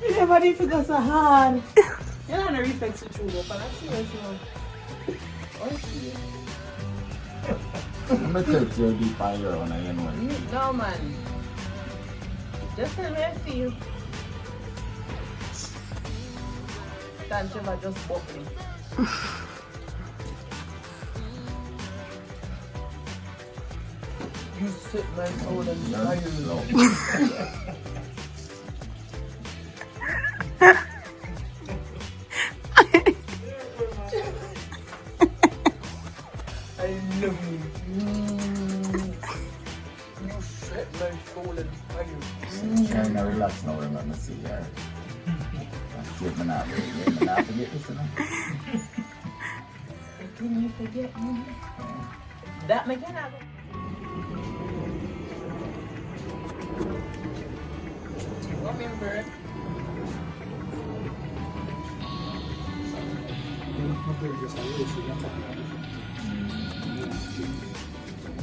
Everybody figures so hard. You don't reflex the true up, and I see what you know. I see it. I'm going to take you deep on your own and you know it. No, man. Just tell me I see you. That Treva just bubbling. You sit my soul and fire. I love you. You set my soul and fire. Trying to relax now when I see her. I see it now. I'm not forget this now. Can you forget me? That make it happen. Come in, bird.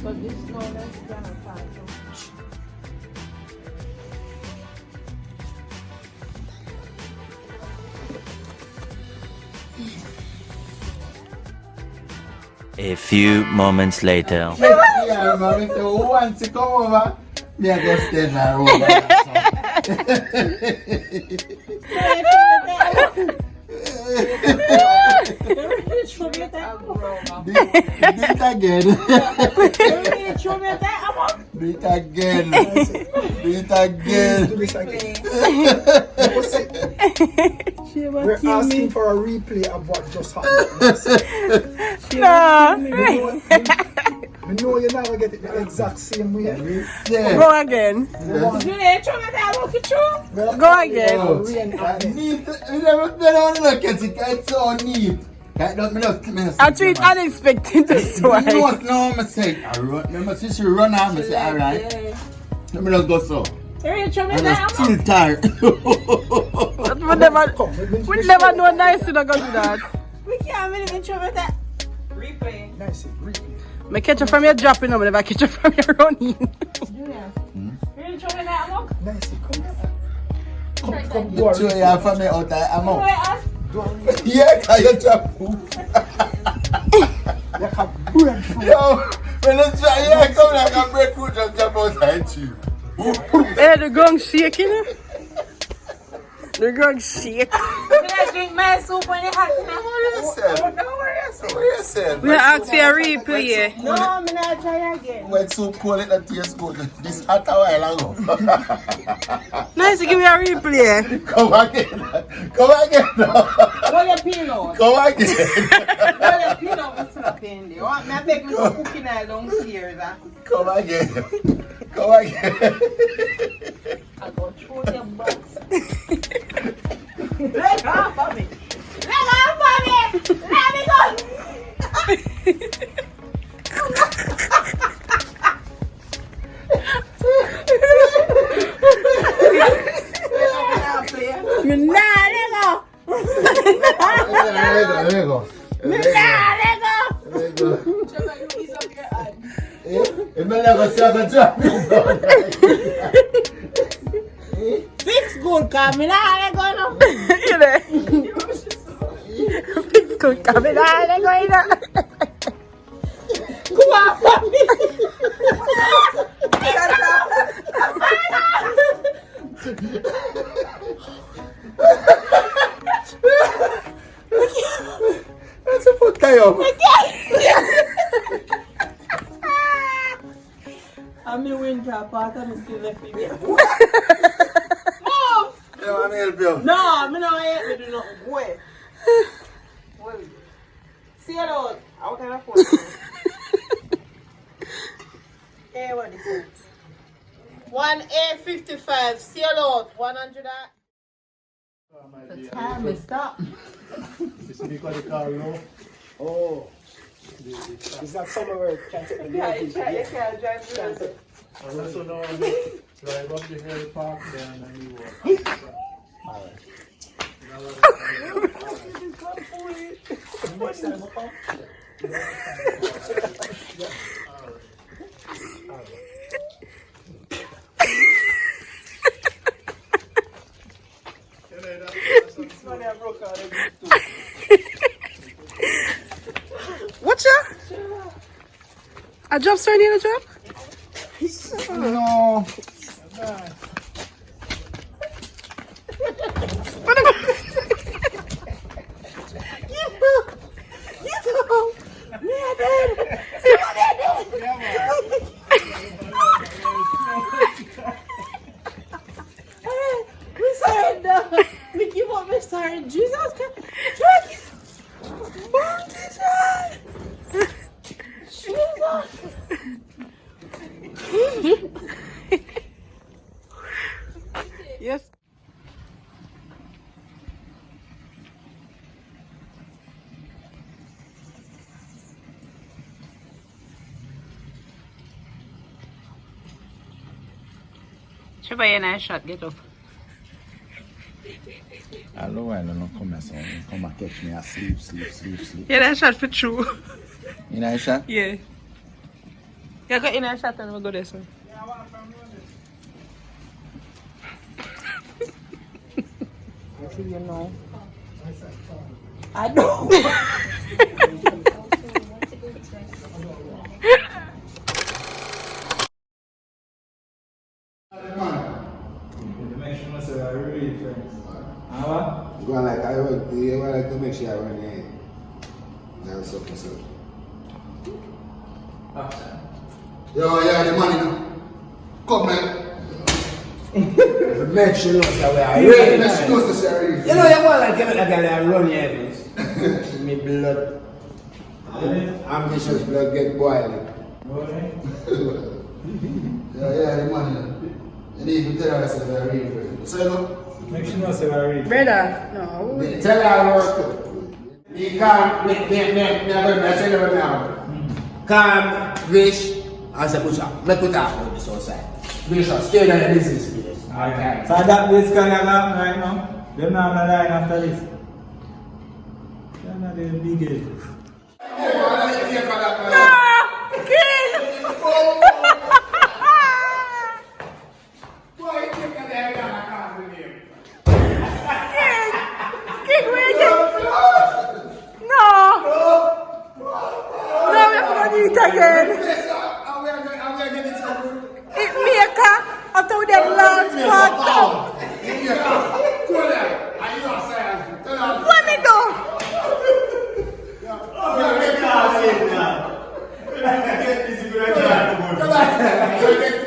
But this no, that's gonna pass. A few moments later. Yeah, mommy, so who wants to come over? Me, I go stand there over. Do it again. Do it again. Do it again. We're asking for a replay of what just happened. I know you never get it the exact same way. Go again. Go again. Neat. We never been on look at it. It's so neat. I treat unexpected this You know way. what now I'm saying? I run out and say, alright. Let me just go so. I'm just still tired. We never know nice to go do that. We can't even show me that. Replay. Nice, replay. Me catch you from your dropping, but never catch you from your running. Julia. You didn't show me that, look. Nice, come here. Come, You throw your family out there, I'm Wait, out. us. Yeah, can you drop poop? Like a breadfruit. Yo, when it's dry, yeah, come like a breadfruit just jump outside you. Hey, the gong shaking. The gong shake. I drink my soup when it hot enough. What you said? We ask for a replay. No, I'm not try again. When soup cold, it not taste good. This hot a while ago. Nice to give me a replay. Come again. Come again. What your peanut? Come again. What your peanut was slapping there? What me take me to cooking out downstairs? Come again. Come again. I go throw your box. Let off of me. Let off of me. Let me go. Me nah let go. There you go. Me nah let go. There you go. You may never stop and drop Fix good, cause me nah let go now. You know. Good coming out. Let go. You know. Go off of me. That's a foot tie up. I'm in winter part and I'm still left in there. Move! You want me to help you? No, I'm not here to do nothing. Wait. Wait. See you out. How can I afford it? Hey, what is it? 1A55. See you out. 100. The time is stop. You see the car low? Oh. Is that somewhere where you can take the Yeah, you can't drive through it. I also know drive up the hill, park there, and then you walk. Alright. You know what What's that? A job, sir, need a job? No. We sorry, we give up, we sorry. Jesus Christ. Yes. Treva, you're nice shot, get up. I don't know, I don't know, come here, son. Come and catch me, I sleep. You're nice shot for true. You know, Aisha? Yeah. You got in a shot and we'll go there, sir. I see you know. I know. You want like to make sure I run in. That's up so. Yeah, the money now. Come man. Make sure you know where I Yeah, make sure you know the sheriff. You know you want like a girl that run here. Me blood. Ambitious blood get boiling. Yeah, the money now. You need to tell us that we are ready for it. So you know? Make sure you know say we are ready. Brother, no. Tell her work. You can't make never now. Come, wish, as a butcher. Let's put that on this outside. Bishop, stay in the business place. Okay. So that this kind of happen right now. Them now on the line after this. They're not the big age. Again. It maker after we them last part. What me do? Come on.